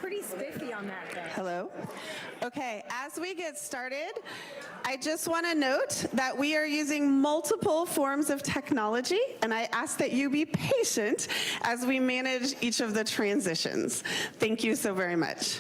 pretty spiffy on that thing. Hello. Okay, as we get started, I just want to note that we are using multiple forms of technology, and I ask that you be patient as we manage each of the transitions. Thank you so very much.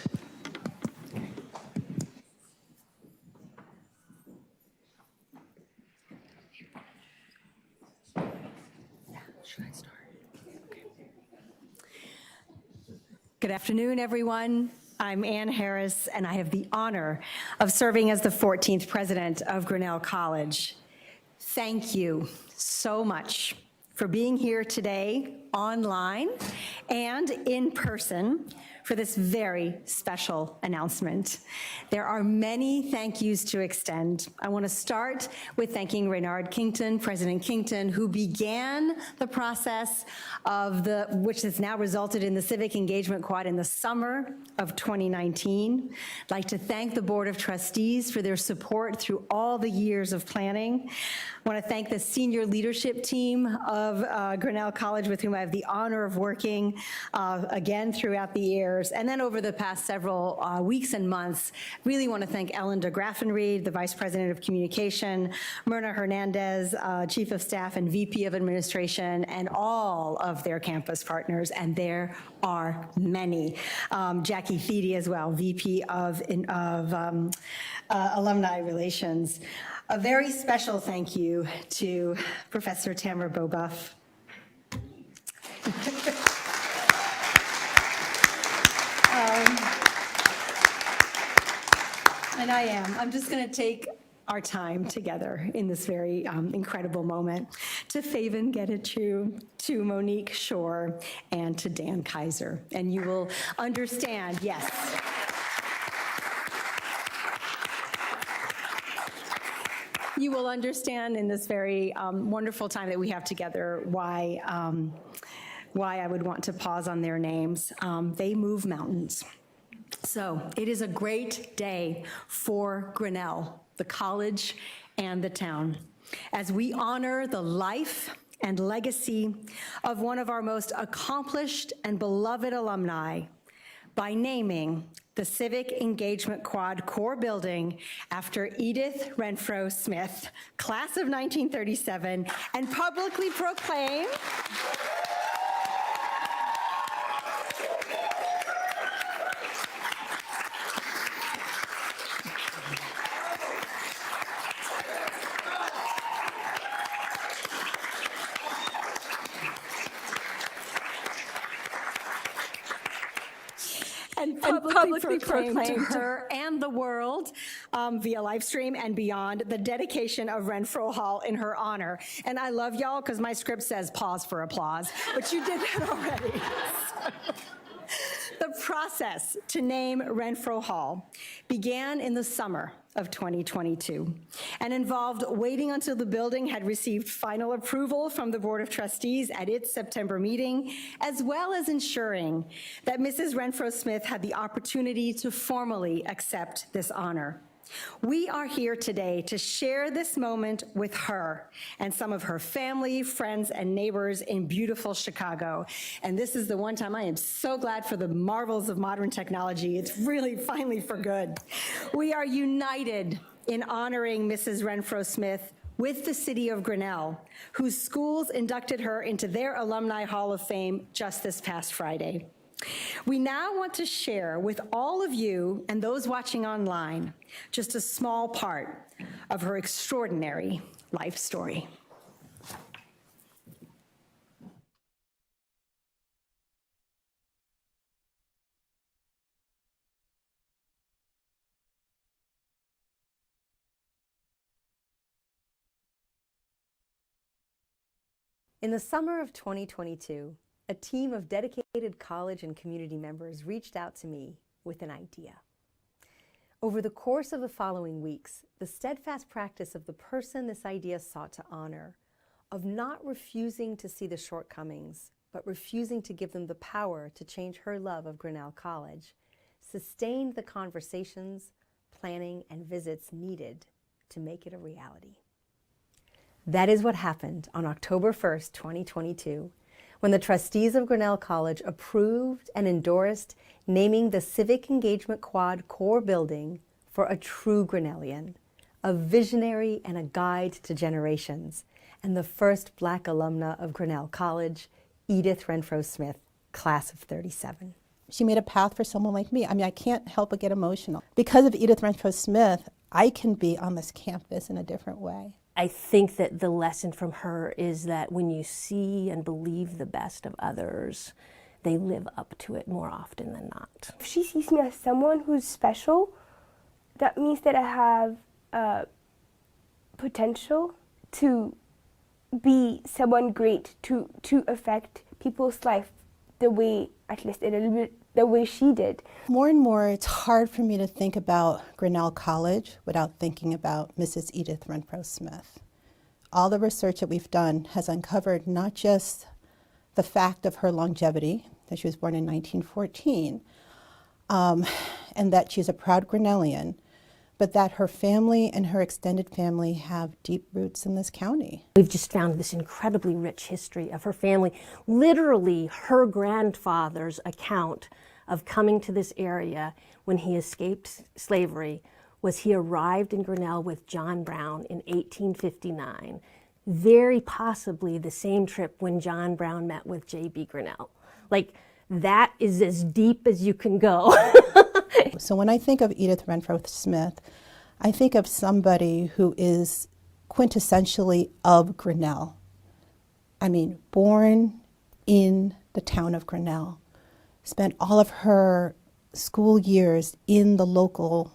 Good afternoon, everyone. I'm Ann Harris, and I have the honor of serving as the 14th president of Grinnell College. Thank you so much for being here today online and in person for this very special announcement. There are many thank yous to extend. I want to start with thanking Raynard Kington, President Kington, who began the process of which has now resulted in the Civic Engagement Quad in the summer of 2019. I'd like to thank the Board of Trustees for their support through all the years of planning. I want to thank the senior leadership team of Grinnell College, with whom I have the honor of working again throughout the years. And then over the past several weeks and months, really want to thank Ellen de Graffenried, the Vice President of Communication, Myrna Hernandez, Chief of Staff and VP of Administration, and all of their campus partners, and there are many. Jackie Thiede as well, VP of Alumni Relations. A very special thank you to Professor Tamara Bobuff. And I'm just going to take our time together in this very incredible moment to Faven Getachew, to Monique Shore, and to Dan Kaiser. And you will understand, yes. You will understand in this very wonderful time that we have together why I would want to pause on their names. They move mountains. So it is a great day for Grinnell, the college, and the town, as we honor the life and legacy of one of our most accomplished and beloved alumni by naming the Civic Engagement Quad core building after Edith Renfro Smith, class of 1937, and publicly proclaim publicly proclaim to her and the world via live stream and beyond the dedication of Renfro Hall in her honor. And I love y'all because my script says pause for applause, but you did that already. The process to name Renfro Hall began in the summer of 2022 and involved waiting until the building had received final approval from the Board of Trustees at its September meeting, as well as ensuring that Mrs. Renfro Smith had the opportunity to formally accept this honor. We are here today to share this moment with her and some of her family, friends, and neighbors in beautiful Chicago. And this is the one time I am so glad for the marvels of modern technology. It's really finally for good. We are united in honoring Mrs. Renfro Smith with the city of Grinnell, whose schools inducted her into their Alumni Hall of Fame just this past Friday. We now want to share with all of you and those watching online just a small part of her extraordinary life story. In the summer of 2022, a team of dedicated college and community members reached out to me with an idea. Over the course of the following weeks, the steadfast practice of the person this idea sought to honor, of not refusing to see the shortcomings, but refusing to give them the power to change her love of Grinnell College, sustained the conversations, planning, and visits needed to make it a reality. That is what happened on October 1st, 2022, when the trustees of Grinnell College approved and endorsed naming the Civic Engagement Quad core building for a true Grinnellian, a visionary and a guide to generations, and the first Black alumna of Grinnell College, Edith Renfro Smith, class of 37. She made a path for someone like me. I mean, I can't help but get emotional. Because of Edith Renfro Smith, I can be on this campus in a different way. I think that the lesson from her is that when you see and believe the best of others, they live up to it more often than not. If she sees me as someone who's special, that means that I have potential to be someone great, to affect people's life the way, at least a little bit, the way she did. More and more, it's hard for me to think about Grinnell College without thinking about Mrs. Edith Renfro Smith. All the research that we've done has uncovered not just the fact of her longevity, that she was born in 1914, and that she's a proud Grinnellian, but that her family and her extended family have deep roots in this county. We've just found this incredibly rich history of her family. Literally, her grandfather's account of coming to this area when he escaped slavery was he arrived in Grinnell with John Brown in 1859, very possibly the same trip when John Brown met with J.B. Grinnell. Like, that is as deep as you can go. So when I think of Edith Renfro Smith, I think of somebody who is quintessentially of Grinnell. I mean, born in the town of Grinnell, spent all of her school years in the local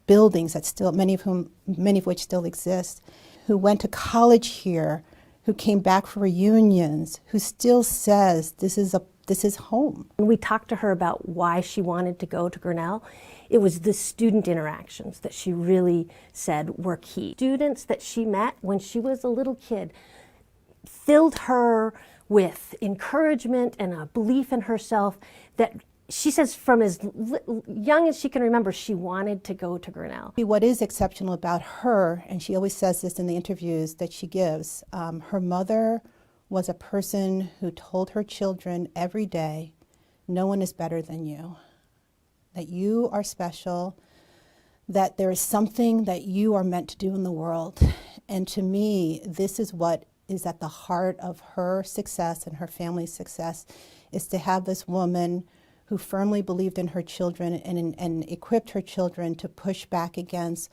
buildings that still, many of which still exist, who went to college here, who came back for reunions, who still says this is home. When we talked to her about why she wanted to go to Grinnell, it was the student interactions that she really said were key. Students that she met when she was a little kid filled her with encouragement and a belief in herself that she says from as young as she can remember, she wanted to go to Grinnell. What is exceptional about her, and she always says this in the interviews that she gives, her mother was a person who told her children every day, no one is better than you, that you are special, that there is something that you are meant to do in the world. And to me, this is what is at the heart of her success and her family's success, is to have this woman who firmly believed in her children and equipped her children to push back against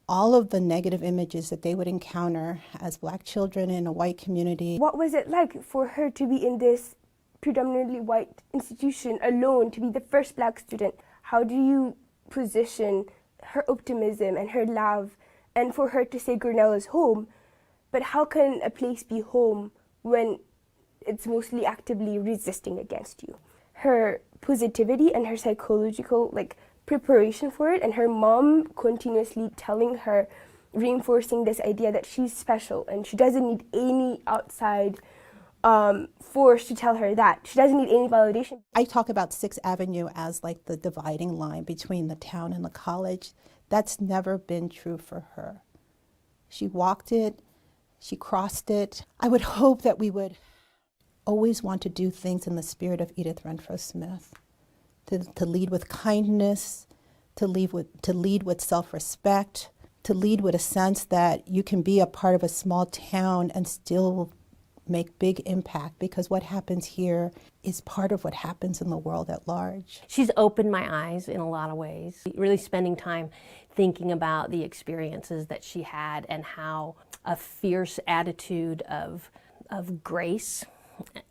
all of the negative images that they would encounter as Black children in a white community. What was it like for her to be in this predominantly white institution alone, to be the first Black student? How do you position her optimism and her love, and for her to say Grinnell is home, but how can a place be home when it's mostly actively resisting against you? Her positivity and her psychological preparation for it, and her mom continuously telling her, reinforcing this idea that she's special and she doesn't need any outside force to tell her that. She doesn't need any validation. I talk about 6th Avenue as like the dividing line between the town and the college. That's never been true for her. She walked it, she crossed it. I would hope that we would always want to do things in the spirit of Edith Renfro Smith, to lead with kindness, to lead with self-respect, to lead with a sense that you can be a part of a small town and still make big impact, because what happens here is part of what happens in the world at large. She's opened my eyes in a lot of ways, really spending time thinking about the experiences that she had and how a fierce attitude of grace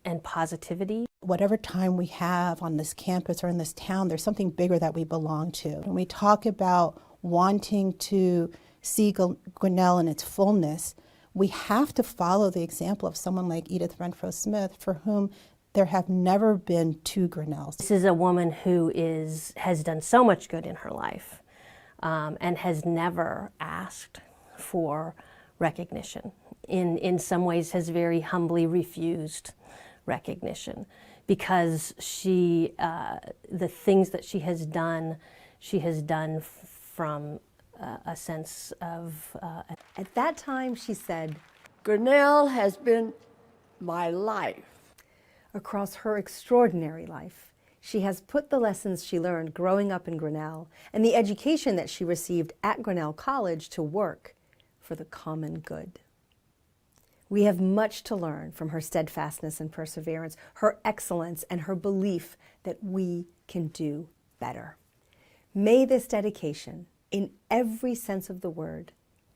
and positivity. Whatever time we have on this campus or in this town, there's something bigger that we belong to. When we talk about wanting to see Grinnell in its fullness, we have to follow the example of someone like Edith Renfro Smith, for whom there have never been two Grinnells. This is a woman who has done so much good in her life and has never asked for recognition. In some ways has very humbly refused recognition, because she, the things that she has done from a sense of... At that time, she said, Grinnell has been my life. Across her extraordinary life, she has put the lessons she learned growing up in Grinnell and the education that she received at Grinnell College to work for the common good. We have much to learn from her steadfastness and perseverance, her excellence, and her belief that we can do better. May this dedication, in every sense of the word,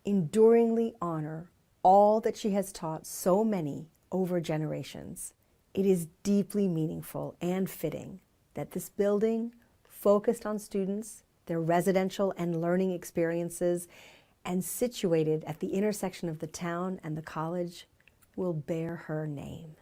enduringly honor all that she has taught so many over generations. It is deeply meaningful and fitting that this building, focused on students, their residential and learning experiences, and situated at the intersection of the town and the college, will bear her name.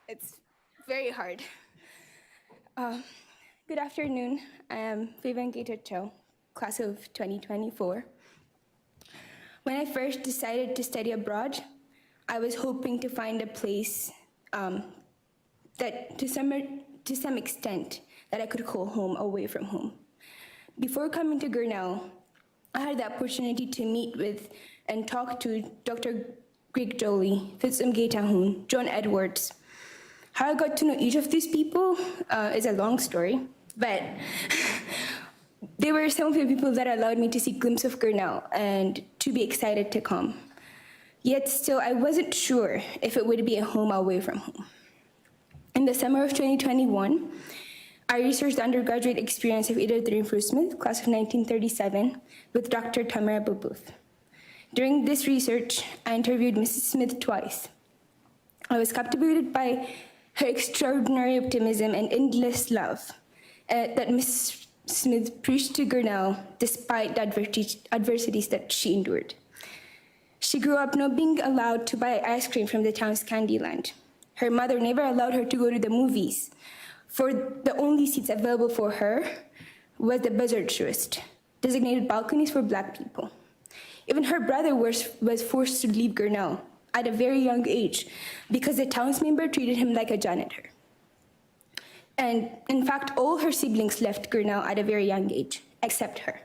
It's very hard. Good afternoon. I am Vivangita Cho, class of 2024. When I first decided to study abroad, I was hoping to find a place that to some extent that I could call home away from home. Before coming to Grinnell, I had the opportunity to meet with and talk to Dr. Greg Jolie, Fitzum John Edwards. How I got to know each of these people is a long story, but they were some of the people that allowed me to see a glimpse of Grinnell and to be excited to come. Yet still, I wasn't sure if it would be a home away from home. In the summer of 2021, I researched the undergraduate experience of Edith Smith, class of 1937, with Dr. Tamara Babuth. During this research, I interviewed Mrs. Smith twice. I was captivated by her extraordinary optimism and endless love that Mrs. Smith preached to Grinnell despite the adversities that she endured. She grew up not being allowed to buy ice cream from the town's Candyland. Her mother never allowed her to go to the movies, for the only seats available for her was the buzzard tourist, designated balconies for Black people. Even her brother was forced to leave Grinnell at a very young age because the townsmember treated him like a janitor. And in fact, all her siblings left Grinnell at a very young age, except her.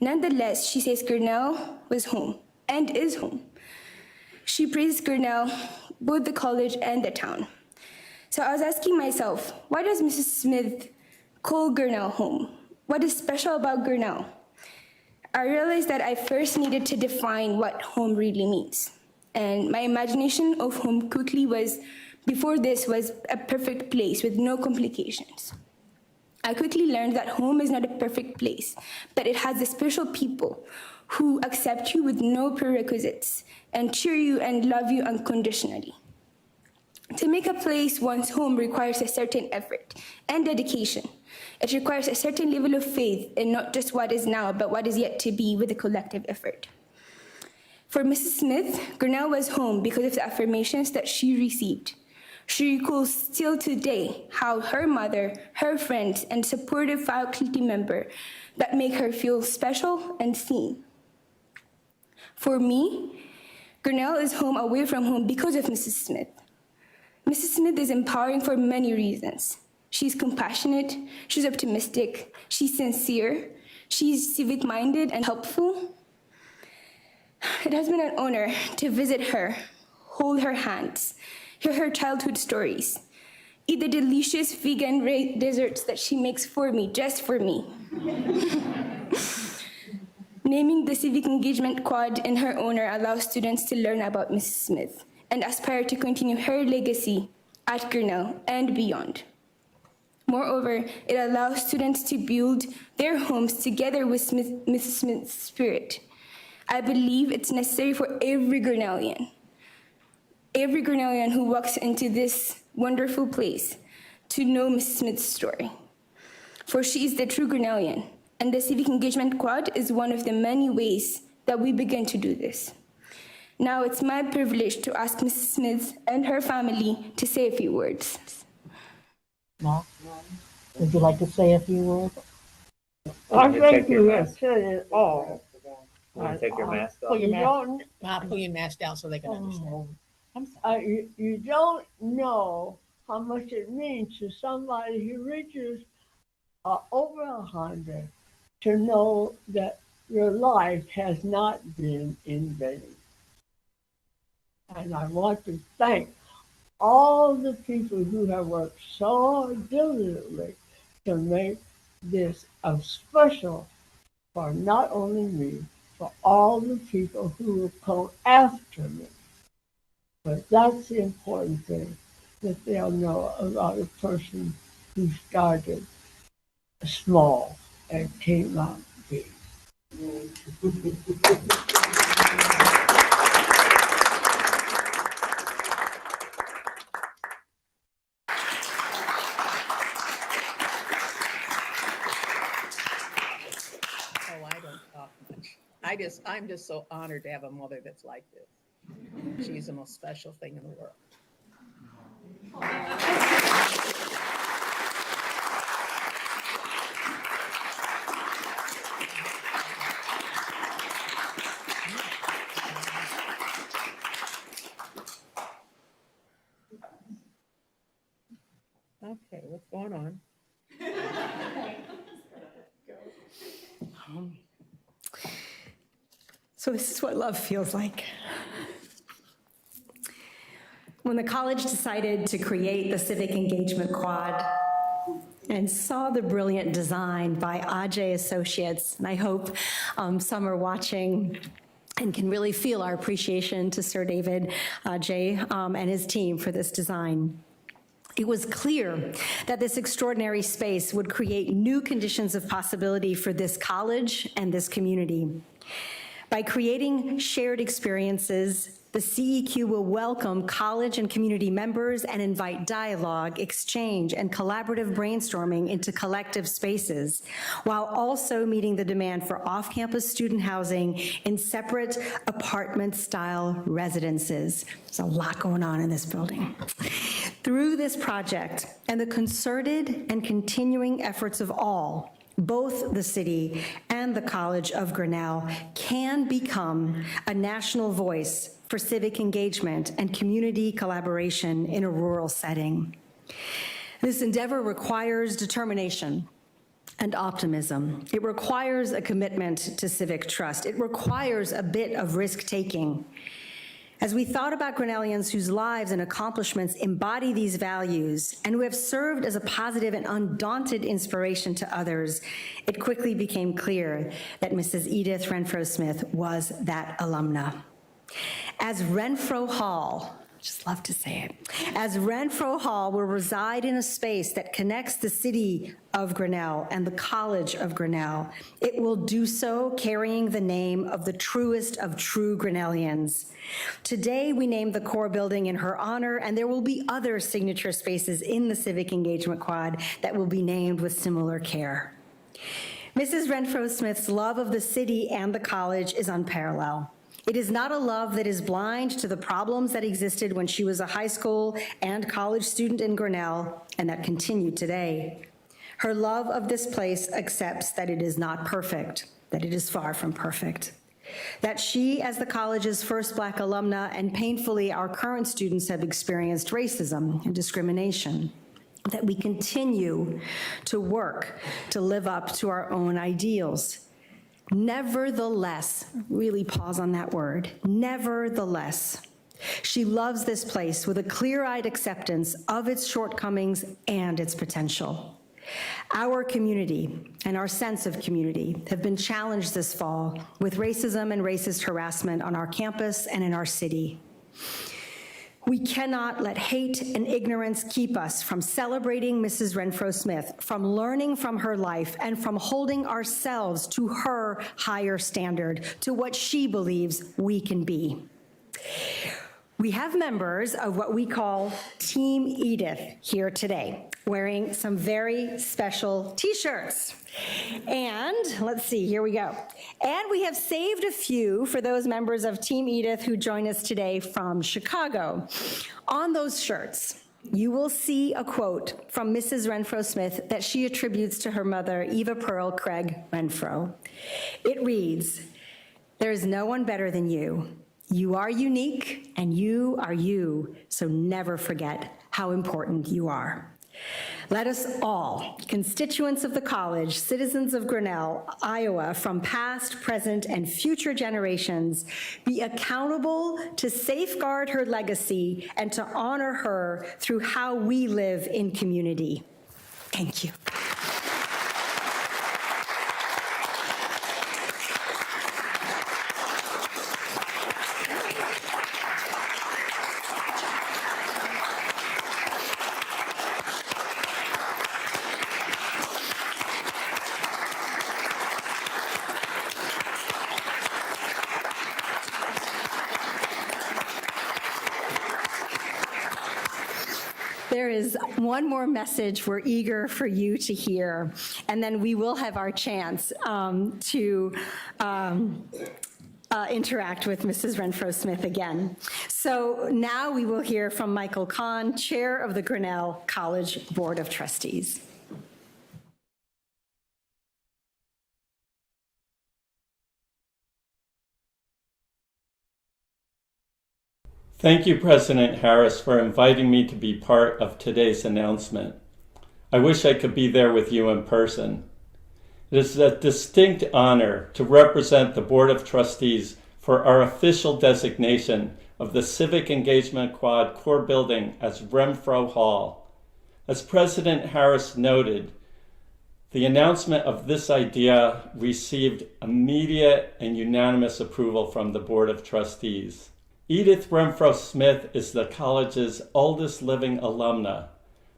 Nonetheless, she says Grinnell was home and is home. She praises Grinnell, both the college and the town. So I was asking myself, why does Mrs. Smith call Grinnell home? What is special about Grinnell? I realized that I first needed to define what home really means. And my imagination of home quickly was, before this, was a perfect place with no complications. I quickly learned that home is not a perfect place, but it has the special people who accept you with no prerequisites and cheer you and love you unconditionally. To make a place one's home requires a certain effort and dedication. It requires a certain level of faith in not just what is now, but what is yet to be with a collective effort. For Mrs. Smith, Grinnell was home because of the affirmations that she received. She recalls still today how her mother, her friends, and supportive faculty member that make her feel special and seen. For me, Grinnell is home away from home because of Mrs. Smith. Mrs. Smith is empowering for many reasons. She's compassionate, she's optimistic, she's sincere, she's civic-minded and helpful. It has been an honor to visit her, hold her hands, hear her childhood stories, eat the delicious vegan desserts that she makes for me, just for me. Naming the Civic Engagement Quad in her honor allows students to learn about Mrs. Smith and aspire to continue her legacy at Grinnell and beyond. Moreover, it allows students to build their homes together with Mrs. Smith's spirit. I believe it's necessary for every Grinnellian who walks into this wonderful place to know Mrs. Smith's story. For she is the true Grinnellian, and the Civic Engagement Quad is one of the many ways that we begin to do this. Now it's my privilege to ask Mrs. Smith and her family to say a few words. No? Would you like to say a few words? I think you have said it all. Take your mask off. Pull your You mask, don't, pull your mask down so they can understand. I'm sorry. you don't know how much it means to somebody who reaches over 100 to know that your life has not been in vain. And I want to thank all the people who have worked so diligently to make this a special for not only me, for all the people who will come after me. But that's the important thing, that they'll know about a person who started small and came out big. Oh, I don't talk much. I'm just so honored to have a mother that's like this. She's the most special thing in the world. Okay, what's going on? So this is what love feels like. When the college decided to create the Civic Engagement Quad and saw the brilliant design by Ajay Associates, and I hope some are watching and can really feel our appreciation to Sir David Ajay and his team for this design. It was clear that this extraordinary space would create new conditions of possibility for this college and this community. By creating shared experiences, the CEQ will welcome college and community members and invite dialogue, exchange, and collaborative brainstorming into collective spaces, while also meeting the demand for off-campus student housing in separate apartment-style residences. There's a lot going on in this building. Through this project and the concerted and continuing efforts of all, both the city and the College of Grinnell can become a national voice for civic engagement and community collaboration in a rural setting. This endeavor requires determination and optimism. It requires a commitment to civic trust. It requires a bit of risk-taking. As we thought about Grinnellians whose lives and accomplishments embody these values and who have served as a positive and undaunted inspiration to others, it quickly became clear that Mrs. Edith Renfro Smith was that alumna. As Renfro Hall, just love to say it, as Renfro Hall will reside in a space that connects the city of Grinnell and the College of Grinnell, it will do so carrying the name of the truest of true Grinnellians. Today, we name the core building in her honor, and there will be other signature spaces in the Civic Engagement Quad that will be named with similar care. Mrs. Renfro Smith's love of the city and the college is unparalleled. It is not a love that is blind to the problems that existed when she was a high school and college student in Grinnell, and that continue today. Her love of this place accepts that it is not perfect, that it is far from perfect, that she, as the college's first Black alumna, and painfully our current students have experienced racism and discrimination, that we continue to work to live up to our own ideals. Nevertheless, really pause on that word, nevertheless, she loves this place with a clear-eyed acceptance of its shortcomings and its potential. Our community and our sense of community have been challenged this fall with racism and racist harassment on our campus and in our city. We cannot let hate and ignorance keep us from celebrating Mrs. Renfro Smith, from learning from her life, and from holding ourselves to her higher standard, to what she believes we can be. We have members of what we call Team Edith here today, wearing some very special t-shirts. And let's see, here we go. And we have saved a few for those members of Team Edith who join us today from Chicago. On those shirts, you will see a quote from Mrs. Renfro Smith that she attributes to her mother, Eva Pearl Craig Renfro. It reads, "There is no one better than you. You are unique and you are you, so never forget how important you are." Let us all, constituents of the college, citizens of Grinnell, Iowa, from past, present, and future generations, be accountable to safeguard her legacy and to honor her through how we live in community. Thank you. There is one more message we're eager for you to hear, and then we will have our chance to interact with Mrs. Renfro Smith again. So now we will hear from Michael Kahn, Chair of the Grinnell College Board of Trustees. Thank you, President Harris, for inviting me to be part of today's announcement. I wish I could be there with you in person. It is a distinct honor to represent the Board of Trustees for our official designation of the Civic Engagement Quad core building as Renfro Hall. As President Harris noted, the announcement of this idea received immediate and unanimous approval from the Board of Trustees. Edith Renfro Smith is the college's oldest living alumna,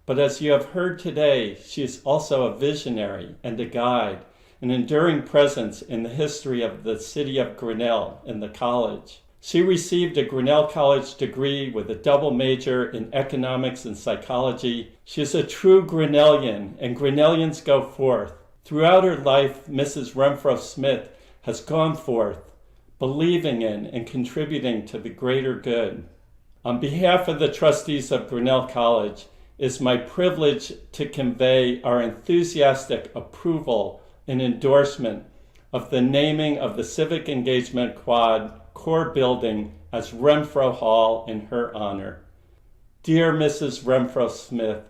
but as you have heard today, she is also a visionary and a guide, an enduring presence in the history of the city of Grinnell and the college. She received a Grinnell College degree with a double major in economics and psychology. She is a true Grinnellian, and Grinnellians go forth. Throughout her life, Mrs. Renfro Smith has gone forth, believing in and contributing to the greater good. On behalf of the trustees of Grinnell College, it is my privilege to convey our enthusiastic approval and endorsement of the naming of the Civic Engagement Quad core building as Renfro Hall in her honor. Dear Mrs. Renfro Smith,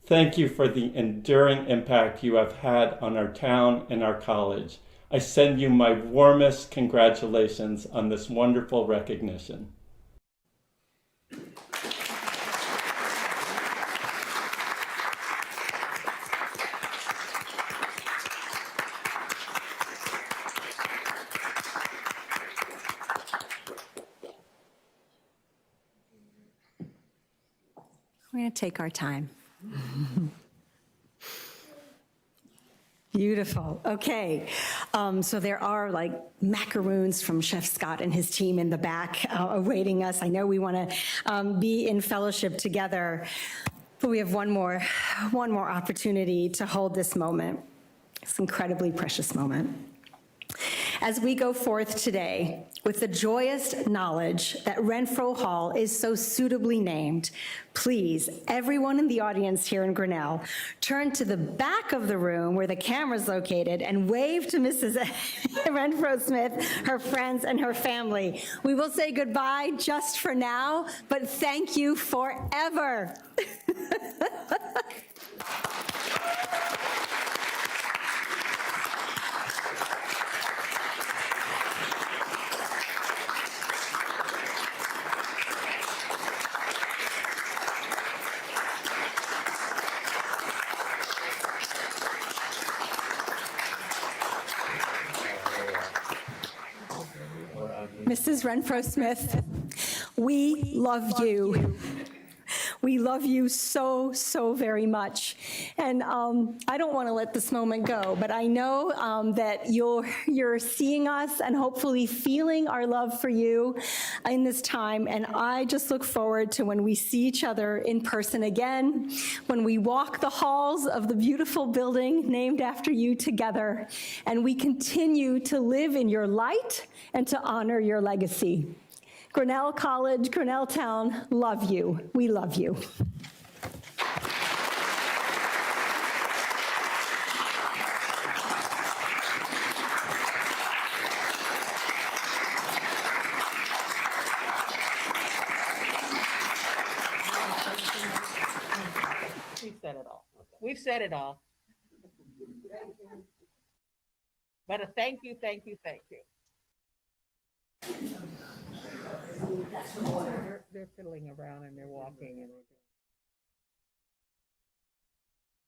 thank you for the enduring impact you have had on our town and our college. I send you my warmest congratulations on this wonderful recognition. We're going to take our time. Beautiful. Okay. So there are like macaroons from Chef Scott and his team in the back awaiting us. I know we want to be in fellowship together, but we have one more opportunity to hold this moment, this incredibly precious moment. As we go forth today with the joyous knowledge that Renfro Hall is so suitably named, please, everyone in the audience here in Grinnell, turn to the back of the room where the camera's located and wave to Mrs. Renfro Smith, her friends, and her family. We will say goodbye just for now, but thank you forever. Mrs. Renfro Smith, we love you. We love you so, so very much. And I don't want to let this moment go, but I know that you're seeing us and hopefully feeling our love for you in this time. And I just look forward to when we see each other in person again, when we walk the halls of the beautiful building named after you together, and we continue to live in your light and to honor your legacy. Grinnell College, Grinnell Town, love you. We love you. said it all. But a thank you, thank you, thank you. They're fiddling around and they're walking and they're doing.